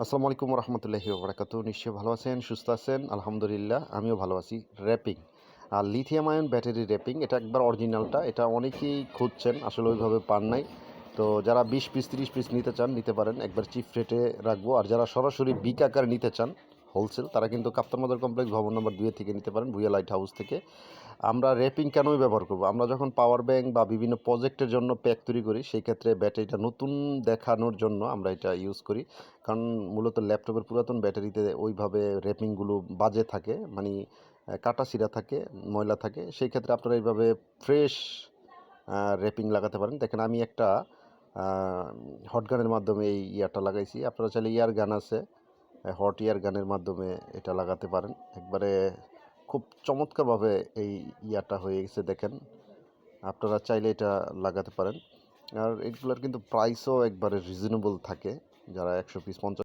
আসসালামু আলাইকুম রহমতুল্লাহি ওবরাকাতু। নিশ্চয়ই ভালো আছেন, সুস্থ আছেন? আলহামদুলিল্লাহ, আমিও ভালো আছি। র্যাপিং আর লিথিয়াম আয়ন ব্যাটারি র্যাপিং, এটা একবার অরিজিনালটা, এটা অনেকেই খুঁজছেন, আসলে ওইভাবে পান নাই। তো যারা 20 পিস 30 পিস নিতে চান নিতে পারেন, একবার চিপ রেটে রাখবো। আর যারা সরাসরি বিগ আকার নিতে চান হোলসেল, তারা কিন্তু কাপ্তান বাজার কমপ্লেক্স ভবন নম্বর 2 থেকে নিতে পারেন, ভুয়া লাইট হাউস থেকে। আমরা র্যাপিং কেনই ব্যবহার করব? আমরা যখন পাওয়ার ব্যাংক বা বিভিন্ন প্রজেক্টের জন্য প্যাক তৈরি করি, সেই ক্ষেত্রে ব্যাটারিটা নতুন দেখানোর জন্য আমরা এটা ইউজ করি। কারণ মূলত ল্যাপটপের পুরাতন ব্যাটারিতে ওইভাবে র্যাপিংগুলো বাজে থাকে, মানে কাটা ছিঁড়া থাকে, ময়লা থাকে। সেই ক্ষেত্রে আপনারা এইভাবে ফ্রেশ র্যাপিং লাগাতে পারেন। দেখেন, আমি একটা হট গানের মাধ্যমে এই ইয়ারটা লাগাইছি। আপনারা চাইলে ইয়ার গান আছে, হট ইয়ার গানের মাধ্যমে এটা লাগাতে পারেন। একবারে খুব চমৎকারভাবে এই ইয়াটা হয়ে গেছে, দেখেন। আপনারা চাইলে এটা লাগাতে পারেন। আর এগুলোর কিন্তু প্রাইসও একবারে রিজনেবল থাকে। যারা 100 পিস 50